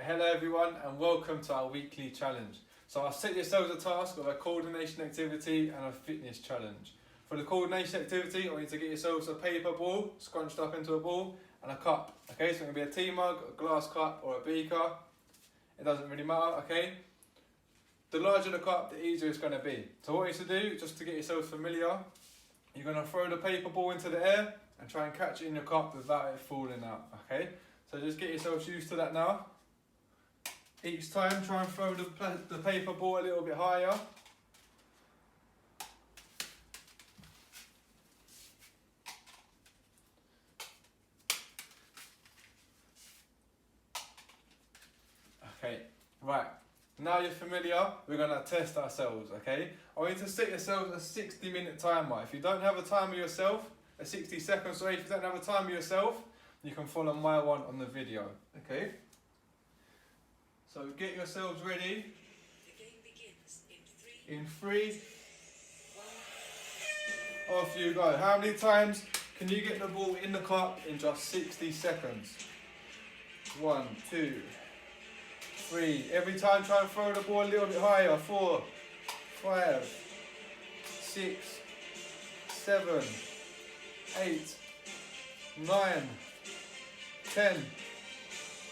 hello everyone and welcome to our weekly challenge. So I've set yourselves a task of a coordination activity and a fitness challenge. For the coordination activity, I want you to get yourselves a paper ball, scrunched up into a ball, and a cup. Okay, so it's going to be a tea mug, a glass cup or a beaker. It doesn't really matter, okay? The larger the cup, the easier it's going to be. So what you need to do, just to get yourselves familiar, you're going to throw the paper ball into the air and try and catch it in your cup without it falling out, okay? So just get yourselves used to that now. Each time, try and throw the paper ball a little bit higher. Okay, right. Now you're familiar, we're going to test ourselves, okay? I want you to set yourselves a 60-minute timer. If you don't have a timer yourself, a 60 seconds, sorry, if you don't have a timer yourself, you can follow my one on the video, okay? So get yourselves ready. The game begins in 3, off you go. How many times can you get the ball in the cup in just 60 seconds? 1, 2, 3. Every time try and throw the ball a little bit higher. 4, 5, 6, 7, 8, 9, 10,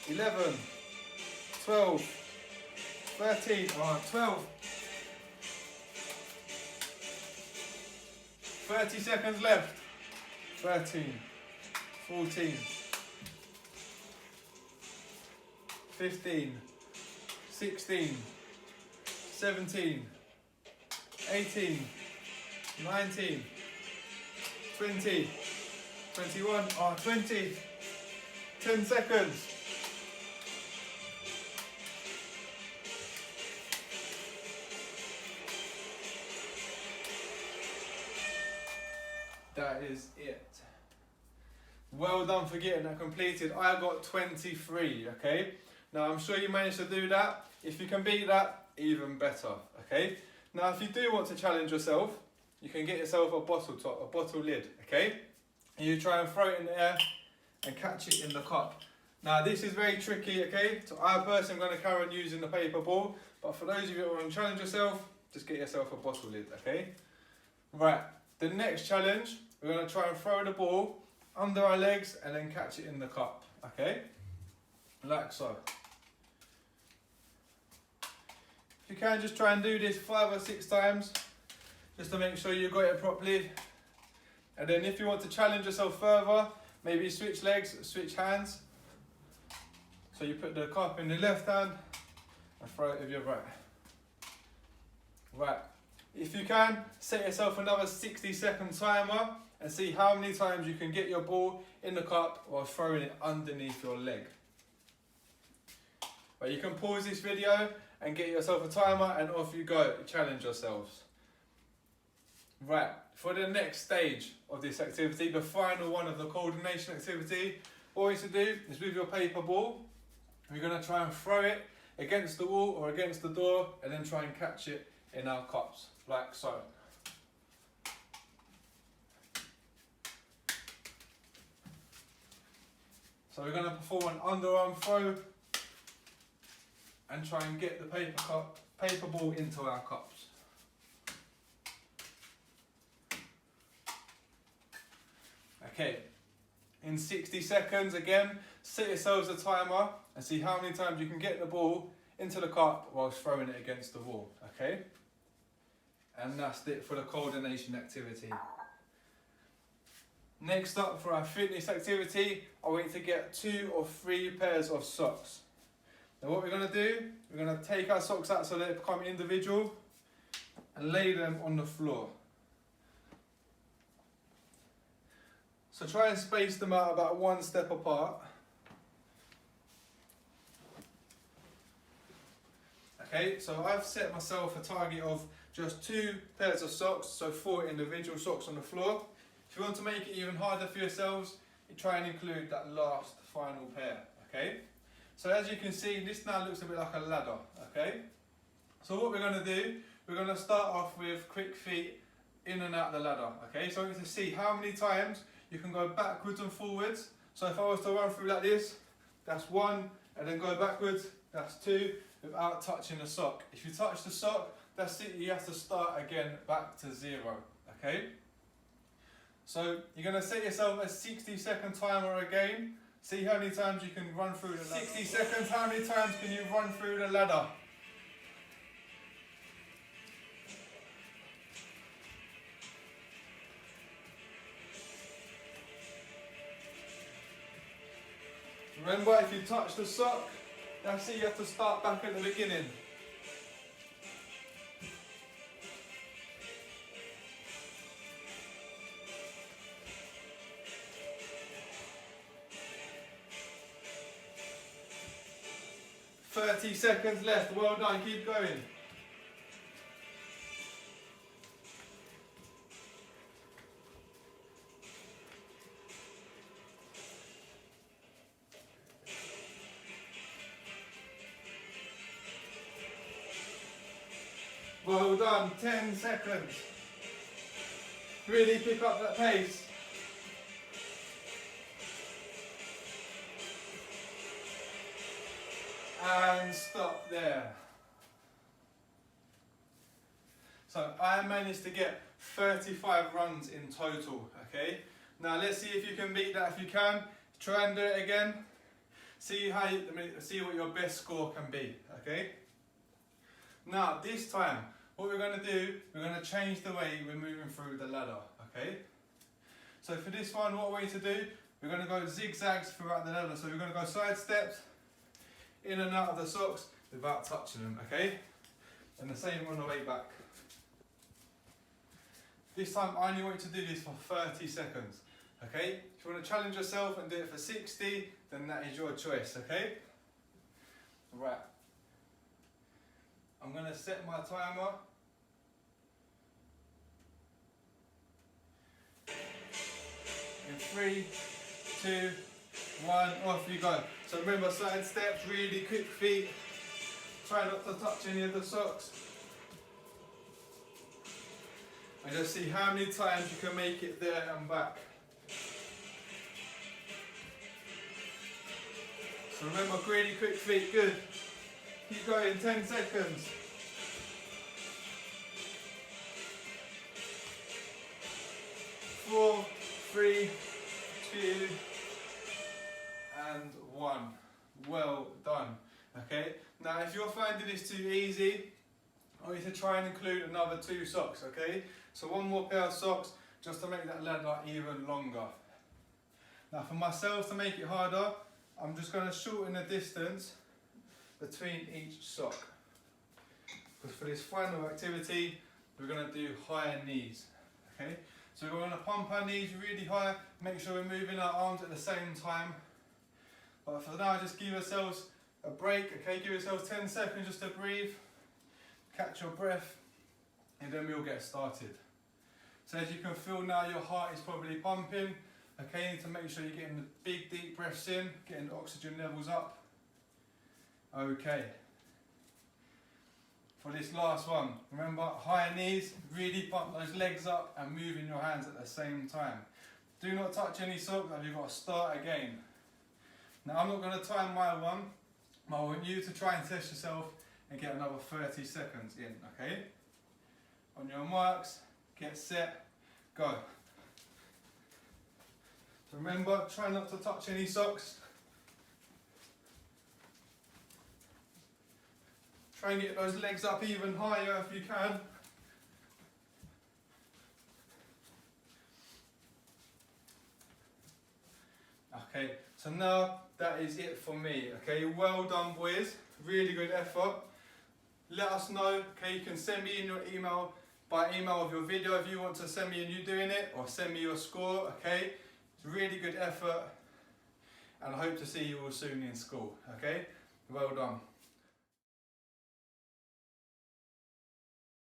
11, 12, 13, 12. 30 seconds left. 13, 14, 15, 16, 17, 18, 19, 20, 21, 20, 10 seconds. That is it. Well done for getting that completed. I got 23, okay? Now I'm sure you managed to do that. If you can beat that, even better, okay? Now if you do want to challenge yourself, you can get yourself a bottle top, a bottle lid, okay? And you try and throw it in the air and catch it in the cup. Now this is very tricky, okay? So I personally am going to carry on using the paper ball, but for those of you who want to challenge yourself, just get yourself a bottle lid, okay? Right, the next challenge, we're going to try and throw the ball under our legs and then catch it in the cup, okay? Like so. If you can, just try and do this 5 or 6 times, just to make sure you got it properly. And then if you want to challenge yourself further, maybe switch legs, switch hands. So you put the cup in the left hand and throw it with your right. Right. If you can, set yourself another 60-second timer and see how many times you can get your ball in the cup while throwing it underneath your leg. But you can pause this video and get yourself a timer and off you go, challenge yourselves. Right, for the next stage of this activity, the final one of the coordination activity, all you need to do is with your paper ball, we're going to try and throw it against the wall or against the door and then try and catch it in our cups, like so. So we're going to perform an underarm throw and try and get the paper ball into our cups. Okay, in 60 seconds again, set yourselves a timer and see how many times you can get the ball into the cup whilst throwing it against the wall, okay? And that's it for the coordination activity. Next up for our fitness activity, I want you to get 2 or 3 pairs of socks. Now what we're going to do, we're going to take our socks out so they become individual and lay them on the floor. So try and space them out about 1 step apart. Okay, so I've set myself a target of just 2 pairs of socks, so 4 individual socks on the floor. If you want to make it even harder for yourselves, you try and include that last final pair, okay? So as you can see, this now looks a bit like a ladder, okay? So what we're going to do, we're going to start off with quick feet in and out the ladder, okay? So I want you to see how many times you can go backwards and forwards. So if I was to run through like this, that's 1, and then go backwards, That's 2 without touching the sock. If you touch the sock, that's it, you have to start again back to 0, okay? So you're going to set yourself a 60-second timer again. See how many times you can run through the ladder. 60 seconds, how many times can you run through the ladder? Remember, if you touch the sock, that's it, you have to start back at the beginning. "30 seconds left, well done, keep going. Well done, 10 seconds. Really pick up that pace. And stop there. So I managed to get 35 runs in total, okay? Now let's see if you can beat that. If you can, try and do it again. See what your best score can be, okay? Now this time, what we're going to do, we're going to change the way we're moving through the ladder, okay? So for this one, what we're going to do, we're going to go zigzags throughout the ladder. So we're going to go side steps, in and out of the socks without touching them, okay? And the same on the way back. This time I only want you to do this for 30 seconds, okay? If you want to challenge yourself and do it for 60, then that is your choice, okay? Right. I'm going to set my timer. In 3, 2, 1, off you go. So remember, side steps, really quick feet. Try not to touch any of the socks. And just see how many times you can make it there and back. So remember, really quick feet, good. Keep going, 10 seconds. Four, 3, 2, and 1. Well done. Okay, now if you're finding this too easy, I want you to try and include another 2 socks, okay? So 1 more pair of socks just to make that ladder even longer. Now for myself, to make it harder, I'm just going to shorten the distance between each sock. Because for this final activity, we're going to do higher knees, okay? So we're going to pump our knees really high, make sure we're moving our arms at the same time. But for now, just give yourselves a break, okay? Give yourselves 10 seconds just to breathe, catch your breath, and then we'll get started. So as you can feel now, your heart is probably pumping, okay? You need to make sure you're getting the big deep breaths in, getting the oxygen levels up. Okay. For this last one, remember, higher knees, really pump those legs up and moving your hands at the same time. Do not touch any socks, and you've got to start again. Now I'm not going to time my one, but I want you to try and test yourself and get another 30 seconds in, okay? On your marks, get set, go. So remember, try not to touch any socks. Try and get those legs up even higher if you can. Okay, so now that is it for me, okay? Well done, boys. Really good effort. Let us know, okay? You can send me in your email, by email of your video if you want to send me and you doing it, or send me your score, okay? It's really good effort, and I hope to see you all soon in school, okay? Well done.